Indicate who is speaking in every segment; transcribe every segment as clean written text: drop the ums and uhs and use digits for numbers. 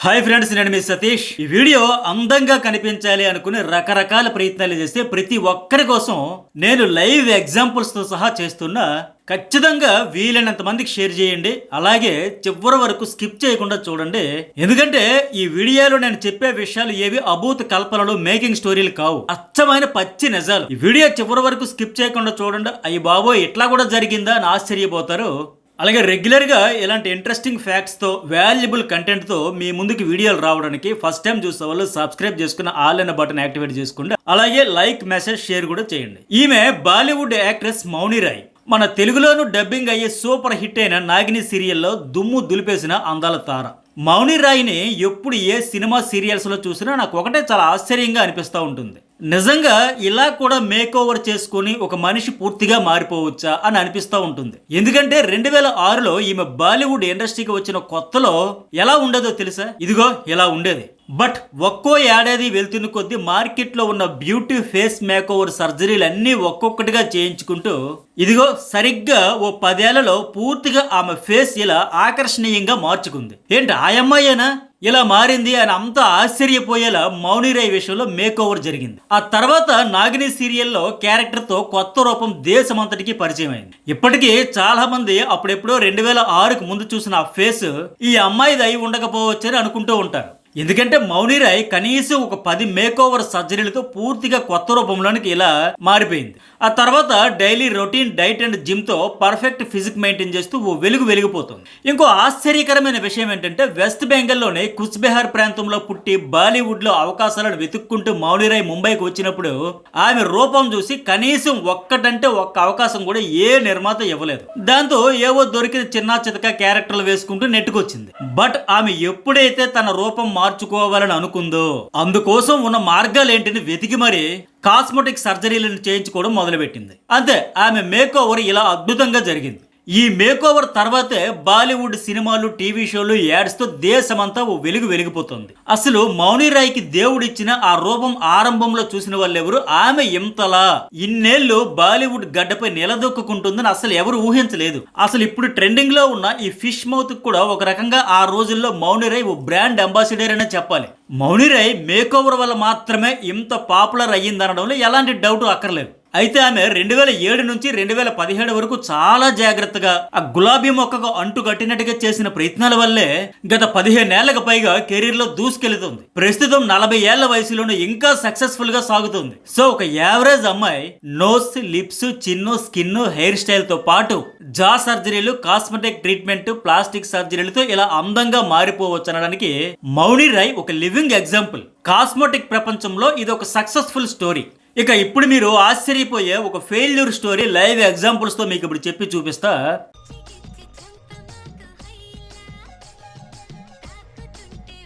Speaker 1: Hi friends, నేను మీ సతీష్. ఈ video అందంగా కనిపించాలి అనుకుని రకరకాల ప్రయత్నాలు చేస్తే ప్రతి ఒక్కరి కోసం నేను లైవ్ ఎగ్జాంపుల్స్ తో సహా చేస్తున్నా. ఖచ్చితంగా వీలైనంత మందికి షేర్ చేయండి. అలాగే చివరి వరకు స్కిప్ చేయకుండా చూడండి. ఎందుకంటే ఈ వీడియోలో నేను చెప్పే విషయాలు ఏవి అభూత కల్పనలు, మేకింగ్ స్టోరీలు కావు, అచ్చమైన పచ్చి నిజాలు. ఈ వీడియో చివరి వరకు స్కిప్ చేయకుండా చూడండి. అయ్యి బాబోయ్, ఇట్లా కూడా జరిగిందా అని ఆశ్చర్యపోతారు. అలాగే రెగ్యులర్గా ఇలాంటి ఇంట్రెస్టింగ్ ఫ్యాక్ట్స్తో, వాల్యుబుల్ కంటెంట్తో మీ ముందుకు వీడియోలు రావడానికి ఫస్ట్ టైం చూసే వాళ్ళు సబ్స్క్రైబ్ చేసుకుని ఆల్ అనే బటన్ యాక్టివేట్ చేసుకోండి. అలాగే లైక్, మెసేజ్, షేర్ కూడా చేయండి. ఈమె బాలీవుడ్ యాక్ట్రెస్ మౌని రాయ్. మన తెలుగులోను డబ్బింగ్ అయ్యే సూపర్ హిట్ అయిన నాగిని సీరియల్లో దుమ్ము దులిపేసిన అందాల తార మౌని రాయ్ని ఎప్పుడు ఏ సినిమా సీరియల్స్ లో చూసినా నాకు ఒకటే చాలా ఆశ్చర్యంగా అనిపిస్తూ ఉంటుంది. నిజంగా ఇలా కూడా మేక్ ఓవర్ చేసుకుని ఒక మనిషి పూర్తిగా మారిపోవచ్చా అని అనిపిస్తూ ఉంటుంది. ఎందుకంటే 2006లో ఈమె బాలీవుడ్ ఇండస్ట్రీకి వచ్చిన కొత్తలో ఎలా ఉండేదో తెలుసా? ఇదిగో ఇలా ఉండేది. బట్ ఒక్కో ఏడాది వెళ్తున్న కొద్దీ మార్కెట్లో ఉన్న బ్యూటీ ఫేస్ మేక్ ఓవర్ సర్జరీలు అన్నీ ఒక్కొక్కటిగా చేయించుకుంటూ ఇదిగో సరిగ్గా ఓ 10 ఏళ్లలో పూర్తిగా ఆమె ఫేస్ ఇలా ఆకర్షణీయంగా మార్చుకుంది. ఏంటి ఆ అమ్మాయేనా ఇలా మారింది అని అంతా ఆశ్చర్యపోయేలా మౌని రాయ్ విషయంలో మేక్ ఓవర్ జరిగింది. ఆ తర్వాత నాగిని సీరియల్లో క్యారెక్టర్ తో కొత్త రూపం దేశమంతటికి పరిచయం అయింది. ఇప్పటికీ చాలా మంది అప్పుడెప్పుడో 2006కు ముందు చూసిన ఆ ఫేస్ ఈ అమ్మాయిది అయి ఉండకపోవచ్చని అనుకుంటూ ఉంటారు. ఎందుకంటే మౌని రాయ్ కనీసం ఒక 10 మేక్ ఓవర్ సర్జరీలతో పూర్తిగా కొత్త రూపంలోనికి ఇలా మారిపోయింది. ఆ తర్వాత daily routine diet and gym తో పర్ఫెక్ట్ ఫిజిక్ మెయింటైన్ చేస్తూ ఓ వెలిగిపోతుంది. ఇంకో ఆశ్చర్యకరమైన విషయం ఏంటంటే వెస్ట్ బెంగాల్లోని కుచ్బెహార్ ప్రాంతంలో పుట్టి బాలీవుడ్ లో అవకాశాలను వెతుక్కుంటూ మౌని రాయ్ ముంబైకి వచ్చినప్పుడు ఆమె రూపం చూసి కనీసం ఒక్కటంటే ఒక్క అవకాశం కూడా ఏ నిర్మాత ఇవ్వలేదు. దాంతో ఏవో దొరికిన చిన్న చితక క్యారెక్టర్లు వేసుకుంటూ నెట్టుకొచ్చింది. బట్ ఆమె ఎప్పుడైతే తన రూపం మార్చుకోవాలని అనుకుందో అందుకోసం ఉన్న మార్గాలేంటిని వెతికి మరి కాస్మెటిక్ సర్జరీలను చేయించుకోవడం మొదలుపెట్టింది. అంతే, ఆమె మేక్ ఓవర్ ఇలా అద్భుతంగా జరిగింది. ఈ మేక్ ఓవర్ తర్వాతే బాలీవుడ్ సినిమాలు, టీవీ షోలు, యాడ్స్ తో దేశమంతా ఓ వెలిగిపోతుంది. అసలు మౌని రాయ్కి దేవుడిచ్చిన ఆ రూపం ఆరంభంలో చూసిన వాళ్ళెవరు ఆమె ఇంతలా ఇన్నేళ్లు బాలీవుడ్ గడ్డపై నిలదొక్కుంటుందని అసలు ఎవరు ఊహించలేదు. అసలు ఇప్పుడు ట్రెండింగ్ లో ఉన్న ఈ ఫిష్ మౌత్ కూడా ఒక రకంగా ఆ రోజుల్లో మౌని రాయ్ ఓ బ్రాండ్ అంబాసిడర్ అనే చెప్పాలి. మౌని రాయ్ మేక్ ఓవర్ వల్ల మాత్రమే ఇంత పాపులర్ అయ్యిందనడంలో ఎలాంటి డౌట్ అక్కర్లేదు. అయితే ఆమె 2007 నుంచి 2017 వరకు చాలా జాగ్రత్తగా ఆ గులాబీ మొక్కకు అంటు కట్టినట్టుగా చేసిన ప్రయత్నాల వల్లే గత 15 ఏళ్లకు పైగా కెరీర్ లో దూసుకెళ్తుంది. ప్రస్తుతం 40 ఏళ్ల వయసులోనే ఇంకా సక్సెస్ఫుల్ గా సాగుతుంది. సో ఒక యావరేజ్ అమ్మాయి nose, lips, chin, skin, hair style తో పాటు జా సర్జరీలు, కాస్మెటిక్ ట్రీట్మెంట్, ప్లాస్టిక్ సర్జరీలతో ఇలా అందంగా మారిపోవచ్చు అనడానికి మౌని రాయ్ ఒక లివింగ్ ఎగ్జాంపుల్. కాస్మెటిక్ ప్రపంచంలో ఇది ఒక సక్సెస్ఫుల్ స్టోరీ. ఇక ఇప్పుడు మీరు ఆశ్చర్యపోయే ఒక ఫెయిల్యూర్ స్టోరీ లైవ్ ఎగ్జాంపుల్స్ తో మీకు ఇప్పుడు చెప్పి చూపిస్తా.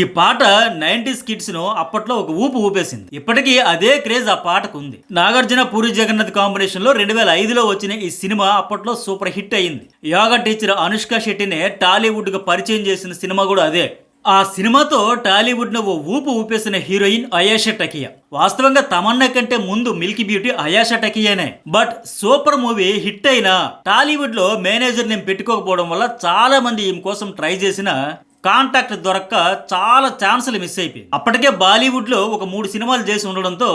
Speaker 1: ఈ పాట 90s కిడ్స్ ను అప్పట్లో ఒక ఊపేసింది. ఇప్పటికీ అదే క్రేజ్ ఆ పాటకు ఉంది. నాగార్జున, పూరి జగన్నాథ్ కాంబినేషన్ లో 2005లో వచ్చిన ఈ సినిమా అప్పట్లో సూపర్ హిట్ అయింది. యోగా టీచర్ అనుష్క శెట్టినే టాలీవుడ్ గా పరిచయం చేసిన సినిమా కూడా అదే. ఆ సినిమాతో టాలీవుడ్ ను ఓ ఊపేసిన హీరోయిన్ అయేషా టకియా. వాస్తవంగా తమన్నా కంటే ముందు మిల్కీ బ్యూటీ అయేషా టకియానే. బట్ సూపర్ మూవీ హిట్ అయినా టాలీవుడ్ లో మేనేజర్ నేమ్ పెట్టుకోకపోవడం వల్ల చాలా మంది ఈమె కోసం ట్రై చేసిన కాంటాక్ట్ దొరక్క చాలా ఛాన్సులు మిస్ అయిపోయి. అప్పటికే బాలీవుడ్ లో ఒక 3 సినిమాలు చేసి ఉండడంతో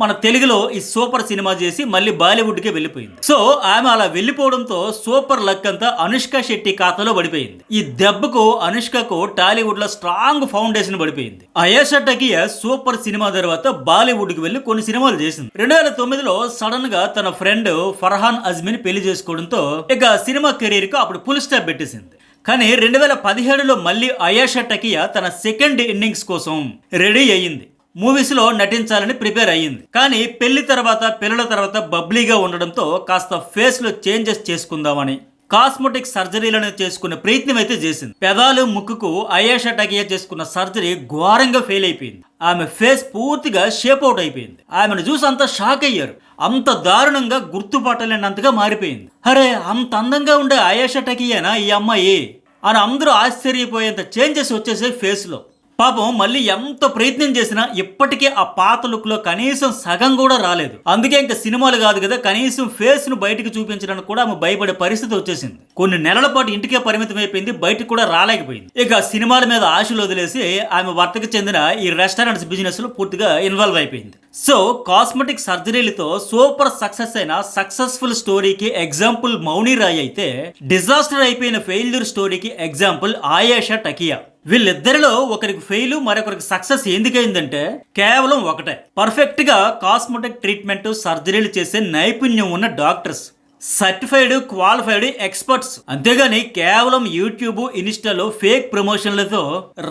Speaker 1: మన తెలుగులో ఈ సూపర్ సినిమా చేసి మళ్ళీ బాలీవుడ్ కే వెళ్ళిపోయింది. సో ఆమె అలా వెళ్ళిపోవడంతో సూపర్ లక్ అంతా అనుష్క శెట్టి ఖాతాలో పడిపోయింది. ఈ దెబ్బకు అనుష్కకు టాలీవుడ్ లో స్ట్రాంగ్ ఫౌండేషన్ పడిపోయింది. అయేషా టకియా సూపర్ సినిమా తర్వాత బాలీవుడ్ కి వెళ్లి కొన్ని సినిమాలు చేసింది. 2009లో సడన్ గా తన ఫ్రెండ్ ఫర్హాన్ అజ్మీని పెళ్లి చేసుకోవడంతో ఇక సినిమా కెరీర్ కు అప్పుడు ఫుల్ స్టాప్ పెట్టేసింది. కానీ 2017లో మళ్ళీ అయేషా టకియా తన సెకండ్ ఇన్నింగ్స్ కోసం రెడీ అయ్యింది. మూవీస్ లో నటించాలని ప్రిపేర్ అయ్యింది. కానీ పిల్లల తర్వాత బబ్లీగా ఉండడంతో కాస్త ఫేస్ లో చేంజెస్ చేసుకుందామని కాస్మెటిక్ సర్జరీలను చేసుకునే ప్రయత్నం అయితే చేసింది. పెదాలు, ముక్కుకు అయేషా టకియా చేసుకున్న సర్జరీ ఘోరంగా ఫెయిల్ అయిపోయింది. ఆమె ఫేస్ పూర్తిగా షేప్ అవుట్ అయిపోయింది. ఆమెను చూసి అంతా షాక్ అయ్యారు. అంత దారుణంగా గుర్తుపట్టలేనంతగా మారిపోయింది. అరే, అంత అందంగా ఉండే అయేషా టకియానా ఈ అమ్మాయి అని అందరూ ఆశ్చర్యపోయేంత చేంజెస్ వచ్చేసాయి ఫేస్ లో. పాపం మళ్ళీ ఎంత ప్రయత్నం చేసినా ఇప్పటికీ ఆ పాత లుక్ లో కనీసం సగం కూడా రాలేదు. అందుకే ఇంకా సినిమాలు కాదు కదా, కనీసం ఫేస్ ను బయటకు చూపించడానికి కూడా ఆమె భయపడే పరిస్థితి వచ్చేసింది. కొన్ని నెలల పాటు ఇంటికే పరిమితం అయిపోయింది, బయటకు కూడా రాలేకపోయింది. ఇక సినిమాల మీద ఆశలు వదిలేసి ఆమె వర్తకు చెందిన ఈ రెస్టారెంట్స్ బిజినెస్ లో పూర్తిగా ఇన్వాల్వ్ అయిపోయింది. సో కాస్మెటిక్ సర్జరీలతో సూపర్ సక్సెస్ అయిన సక్సెస్ఫుల్ స్టోరీకి ఎగ్జాంపుల్ మౌని రాయ్ అయితే, డిజాస్టర్ అయిపోయిన ఫెయిల్యూర్ స్టోరీకి ఎగ్జాంపుల్ ఆయేషా టకియా. వీళ్ళిద్దరిలో ఒకరికి ఫెయిల్, మరొకరికి సక్సెస్ ఎందుకైందంటే కేవలం ఒకటే, పర్ఫెక్ట్ గా కాస్మెటిక్ ట్రీట్మెంట్ సర్జరీలు చేసే నైపుణ్యం ఉన్న డాక్టర్స్, సర్టిఫైడ్ క్వాలిఫైడ్ ఎక్స్పర్ట్స్. అంతేగాని కేవలం యూట్యూబ్ ఇన్స్టాలో ఫేక్ ప్రమోషన్లతో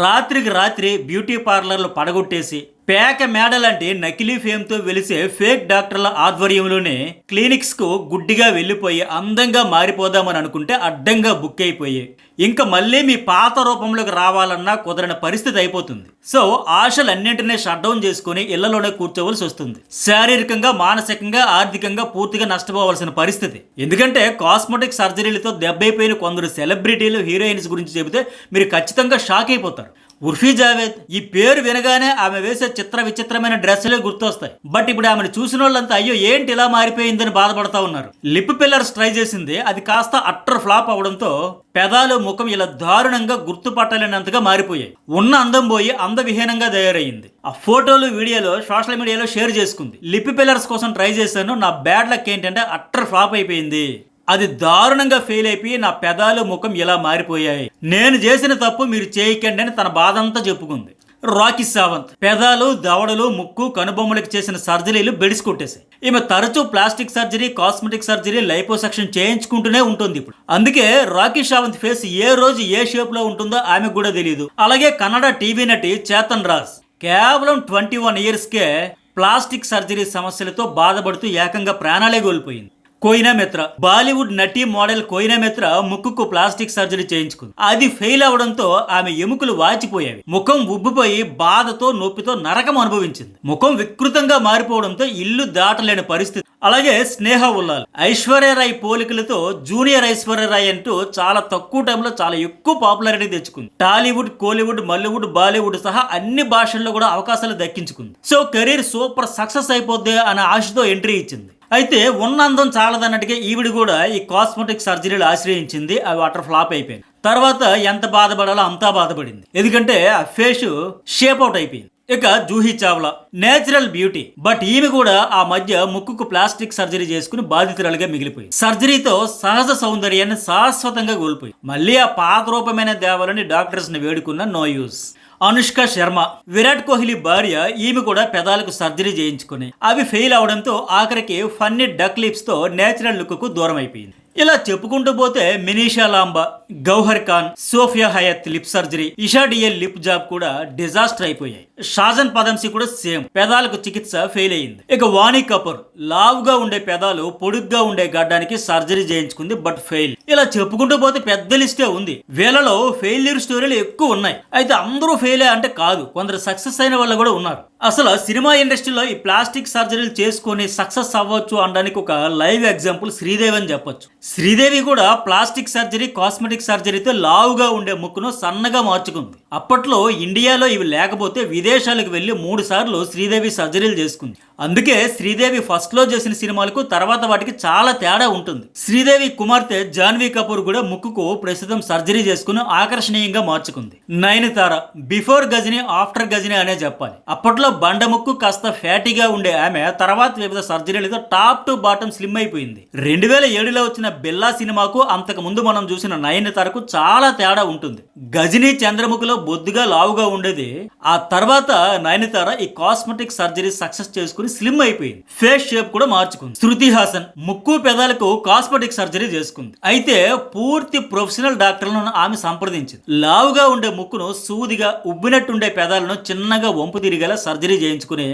Speaker 1: రాత్రికి రాత్రి బ్యూటీ పార్లర్లు పడగొట్టేసి పేక మేడ లాంటి నకిలీ ఫేమ్ తో వెలిసే ఫేక్ డాక్టర్ల ఆధ్వర్యంలోనే క్లినిక్స్ కు గుడ్డిగా వెళ్లిపోయి అందంగా మారిపోదామని అనుకుంటే అడ్డంగా బుక్ అయిపోయి ఇంకా మళ్ళీ మీ పాత రూపంలోకి రావాలన్నా కుదరని పరిస్థితి అయిపోతుంది. సో ఆశలన్నింటినీ షట్ డౌన్ చేసుకుని ఇళ్లలోనే కూర్చోవలసి వస్తుంది. శారీరకంగా, మానసికంగా, ఆర్థికంగా పూర్తిగా నష్టపోవాల్సిన పరిస్థితి. ఎందుకంటే కాస్మెటిక్ సర్జరీలతో దెబ్బైపోయిన కొందరు సెలబ్రిటీలు, హీరోయిన్స్ గురించి చెబితే మీరు ఖచ్చితంగా షాక్ అయిపోతారు. ఉర్ఫీ జావేద్, ఈ పేరు వినగానే ఆమె వేసే చిత్ర విచిత్రమైన డ్రెస్సులే గుర్తొస్తాయి. బట్ ఇప్పుడు ఆమెను చూసిన వాళ్ళంతా అయ్యో ఏంటి ఇలా మారిపోయిందని బాధపడతా ఉన్నారు. లిప్ పిల్లర్స్ ట్రై చేసింది, అది కాస్త అట్టర్ ఫ్లాప్ అవడంతో పెదాలు, ముఖం ఇలా దారుణంగా గుర్తుపట్టలేనంతగా మారిపోయాయి. ఉన్న అందం పోయి అందవిహీనంగా తయారయ్యింది. ఆ ఫోటోలు, వీడియోలు సోషల్ మీడియాలో షేర్ చేసుకుంది. లిప్ పిల్లర్స్ కోసం ట్రై చేశాను, నా బ్యాడ్ లక్ ఏంటంటే అట్టర్ ఫ్లాప్ అయిపోయింది, అది దారుణంగా ఫెయిల్ అయిపోయి నా పెదాలు, ముఖం ఇలా మారిపోయాయి, నేను చేసిన తప్పు మీరు చేయకండి అని తన బాధంతా చెప్పుకుంది. రాఖీ సావంత్ పెదాలు, దవడలు, ముక్కు, కనుబొమ్మలకు చేసిన సర్జరీలు బెడిసి కొట్టేశాయి. ఈమె తరచూ plastic surgery, cosmetic surgery, liposuction చేయించుకుంటూనే ఉంటుంది ఇప్పుడు. అందుకే రాఖీ సావంత్ ఫేస్ ఏ రోజు ఏ షేప్ లో ఉంటుందో ఆమెకు కూడా తెలియదు. అలాగే కన్నడ టీవీ నటి చేతన్ రాజ్ కేవలం 21 ఇయర్స్కే ప్లాస్టిక్ సర్జరీ సమస్యలతో బాధపడుతూ ఏకంగా ప్రాణాలే కోల్పోయింది. కోయినా మిత్ర, బాలీవుడ్ నటి మోడల్ కోయినా మిత్ర ముక్కుకు ప్లాస్టిక్ సర్జరీ చేయించుకుంది. అది ఫెయిల్ అవడంతో ఆమె ఎముకలు వాచిపోయాయి, ముఖం ఉబ్బిపోయి బాధతో, నొప్పితో నరకం అనుభవించింది. ముఖం వికృతంగా మారిపోవడంతో ఇల్లు దాటలేని పరిస్థితి. అలాగే స్నేహ ఉల్లాల్, ఐశ్వర్యరాయ్ పోలికలతో జూనియర్ ఐశ్వర్యరాయ్ అంటూ చాలా తక్కువ టైంలో చాలా ఎక్కువ పాపులారిటీ తెచ్చుకుంది. టాలీవుడ్, కోలీవుడ్, మల్లీవుడ్, బాలీవుడ్ సహా అన్ని భాషల్లో కూడా అవకాశాలు దక్కించుకుంది. సో కెరీర్ సూపర్ సక్సెస్ అయిపోద్ది అనే ఆశతో ఎంట్రీ ఇచ్చింది. అయితే ఉన్న అందం చాలదన్నట్టుగా ఈవిడ కూడా ఈ కాస్మెటిక్ సర్జరీలు ఆశ్రయించింది. అవి వాటర్ ఫ్లాప్ అయిపోయింది. తర్వాత ఎంత బాధపడాలో అంతా బాధపడింది, ఎందుకంటే ఆ ఫేస్ షేప్ అవుట్ అయిపోయింది. ఇక Juhi Chawla natural beauty, but ఈమె కూడా ఆ మధ్య ముక్కుకు ప్లాస్టిక్ సర్జరీ చేసుకుని బాధితురాలుగా మిగిలిపోయింది. సర్జరీతో సహజ సౌందర్యాన్ని శాశ్వతంగా కోల్పోయి మళ్ళీ ఆ పాత రూపమైన దేవాలని డాక్టర్స్ ని వేడుకున్న నో యూస్. అనుష్క శర్మ, విరాట్ కోహ్లీ భార్య, ఈమె కూడా పెదాలకు సర్జరీ చేయించుకుని అవి ఫెయిల్ అవడంతో ఆఖరికి ఫన్నీ డక్ లిప్స్ తో నేచురల్ లుక్ కు దూరం అయిపోయింది. ఇలా చెప్పుకుంటూ పోతే Minissha Lamba, Gauahar Khan, Sofia Hayat lip surgery, Esha Deol lip job కూడా డిజాస్టర్ అయిపోయాయి. షాజన్ పదంసి కూడా సేమ్ పెదాలకు చికిత్స ఫెయిల్ అయింది. ఇక వాణి కపూర్ లావుగా ఉండే పెదాలు పొడుగ్గా ఉండే గడ్డానికి సర్జరీ చేయించుకుంది, బట్ ఫెయిల్. ఇలా చెప్పుకుంటూ పోతే పెద్ద లిస్టే ఉంది. వీళ్ళలో ఫెయిల్యూర్ స్టోరీలు ఎక్కువ ఉన్నాయి. అయితే అందరూ ఫెయిల్ అంటే కాదు, కొందరు సక్సెస్ అయిన వాళ్ళు కూడా ఉన్నారు. అసలు సినిమా ఇండస్ట్రీలో ఈ ప్లాస్టిక్ సర్జరీలు చేసుకొని సక్సెస్ అవ్వచ్చు అనడానికి ఒక లైవ్ ఎగ్జాంపుల్ శ్రీదేవి అని చెప్పొచ్చు. శ్రీదేవి కూడా ప్లాస్టిక్ సర్జరీ, కాస్మెటిక్ సర్జరీతో లావుగా ఉండే ముక్కును సన్నగా మార్చుకుంది. అప్పట్లో ఇండియాలో ఇవి లేకపోతే విదేశాలకు వెళ్లి 3 సార్లు శ్రీదేవి సర్జరీలు చేసుకుంది. అందుకే శ్రీదేవి ఫస్ట్ లో చేసిన సినిమాలకు తర్వాత వాటికి చాలా తేడా ఉంటుంది. శ్రీదేవి కుమార్తె జాన్వీ కపూర్ కూడా ముక్కుకు ప్రస్తుతం సర్జరీ చేసుకుని ఆకర్షణీయంగా మార్చుకుంది. నయనతార బిఫోర్ గజని, ఆఫ్టర్ గజని అనే చెప్పాలి. అప్పట్లో బండ ముక్కు కాస్త ఫ్యాటీగా ఉండే ఆమె తర్వాత వివిధ సర్జరీలతో టాప్ టు బాటం స్లిమ్ అయిపోయింది. 2007లో వచ్చిన బిల్లా సినిమాకు అంతకు ముందు మనం చూసిన నయనతారకు చాలా తేడా ఉంటుంది. గజని చంద్రముఖిలో బొద్దుగా లావుగా ఉండేది. ఆ తర్వాత నయనతార ఈ కాస్మెటిక్ సర్జరీ సక్సెస్ చేసుకుని స్లిమ్ అయిపోయింది. ఫేస్ షేప్ కూడా మార్చుకుంది. శృతి హాసన్ ముక్కు, పెదాలకు కాస్మెటిక్ సర్జరీ చేసుకుంది. అయితే పూర్తి ప్రొఫెషనల్ డాక్టర్లను ఆమె సంప్రదించింది. లావుగా ఉండే ముక్కును సూదిగా, ఉబ్బినట్టుండే పెదాలను చిన్నగా వంపు తిరిగేలా సర్జరీ చేయించుకుని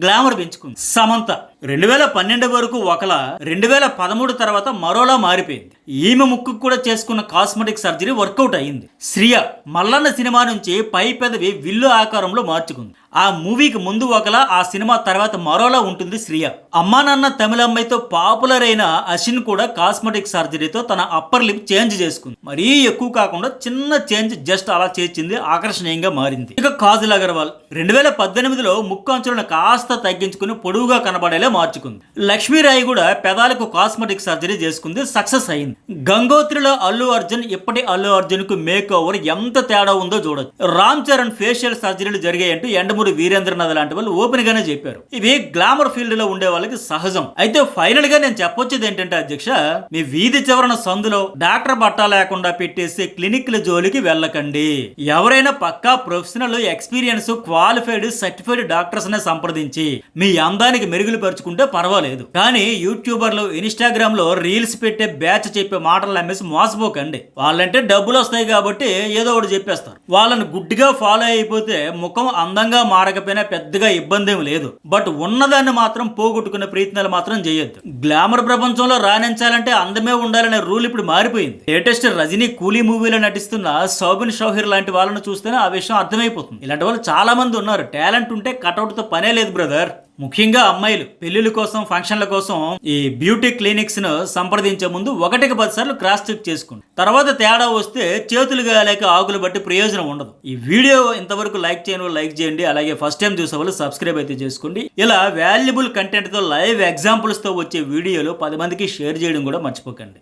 Speaker 1: గ్లామర్ పెంచుకుంది. సమంత 2012 వరకు ఒకలా, 2013 తర్వాత మరోలా మారిపోయింది. ఈమె ముక్కు కూడా చేసుకున్న కాస్మెటిక్ సర్జరీ వర్కౌట్ అయింది. శ్రియ మల్లన్న సినిమా నుంచి పై పెదవి విల్లు ఆకారంలో మార్చుకుంది. ఆ మూవీకి ముందు ఒకలా, ఆ సినిమా తర్వాత మరోలా ఉంటుంది శ్రియ. అమ్మా నాన్న తమిళ అమ్మాయితో పాపులర్ అయిన అశ్విన్ కూడా కాస్మెటిక్ సర్జరీతో తన అప్పర్ లిప్ చేంజ్ చేసుకుంది. మరీ ఎక్కువ కాకుండా చిన్న చేంజ్, జస్ట్ అలా చేర్చింది, ఆకర్షణీయంగా మారింది. ఇక కాజల్ అగర్వాల్ 2018లో ముక్కు అంచులను కాస్త తగ్గించుకుని పొడవుగా కనబడేలా మార్చుకుంది. లక్ష్మీరాయి కూడా పెదాలకు కాస్మెటిక్ సర్జరీ చేసుకుంది, సక్సెస్ అయింది. గంగోత్రిలో అల్లు అర్జున్, ఇప్పటి అల్లు అర్జున్ కు మేక్ ఓవర్ ఎంత తేడా ఉందో చూడొచ్చు. రామ్ చరణ్ ఫేషియల్ సర్జరీలు జరిగాయంటూ ఎండమూరి వీరేంద్రనాథ్ లాంటి వాళ్ళు ఓపెన్ గానే చెప్పారు. ఇవి గ్లామర్ ఫీల్డ్ లో ఉండే వాళ్ళకి సహజం. అయితే ఫైనల్ గా నేను చెప్పొచ్చేది ఏంటంటే అధ్యక్ష, మీ వీధి చివరన సందులో డాక్టర్ బట్టా లేకుండా పెట్టేసి క్లినిక్ల జోలికి వెళ్ళకండి. ఎవరైనా పక్కా professional, experience, qualified, certified doctors నే సంప్రదించి మీ అందానికి మెరుగులు పరుచుకుంటే పర్వాలేదు. కానీ యూట్యూబర్లు, ఇన్స్టాగ్రామ్ లో రీల్స్ పెట్టే బ్యాచ్ చెప్పే మాటలు నమ్మేసి మోసపోకండి. వాళ్ళంటే డబ్బులు వస్తాయి కాబట్టి ఏదో ఒకటి చెప్పేస్తారు. వాళ్ళని గుడ్డిగా ఫాలో అయిపోతే ముఖం అందంగా మారకపోయినా పెద్దగా ఇబ్బంది ఏమి లేదు. బట్ ఉన్నదాన్ని మాత్రం పోగొట్టుకునే ప్రయత్నాలు మాత్రం చేయొద్దు. గ్లామర్ ప్రపంచంలో రాణించాలంటే అందమే ఉండాలనే రూల్ ఇప్పుడు మారిపోయింది. లేటెస్ట్ రజనీ కూలీ మూవీలో నటిస్తున్న సౌబిన్ షౌహిర్ లాంటి వాళ్ళని చూస్తేనే ఆ విషయం అర్థమైపోతుంది. ఇలాంటి వాళ్ళు చాలా మంది ఉన్నారు. టాలెంట్ ఉంటే కటౌట్ తో పనే లేదు బ్రదర్. ముఖ్యంగా అమ్మాయిలు పెళ్లిళ్ళ కోసం, ఫంక్షన్ల కోసం ఈ బ్యూటీ క్లినిక్స్ ను సంప్రదించే ముందు 1కి 10 సార్లు క్రాస్ చెక్ చేసుకోండి. తర్వాత తేడా వస్తే చేతులు గాలేక ఆకులు బట్టి ప్రయోజనం ఉండదు. ఈ వీడియో ఇంతవరకు లైక్ చేయని వాళ్ళు లైక్ చేయండి. అలాగే ఫస్ట్ టైం చూసే వాళ్ళు సబ్స్క్రైబ్ అయితే చేసుకోండి. ఇలా వాల్యుబుల్ కంటెంట్ తో, లైవ్ ఎగ్జాంపుల్స్ తో వచ్చే వీడియోలు 10 మందికి షేర్ చేయడం కూడా మర్చిపోకండి.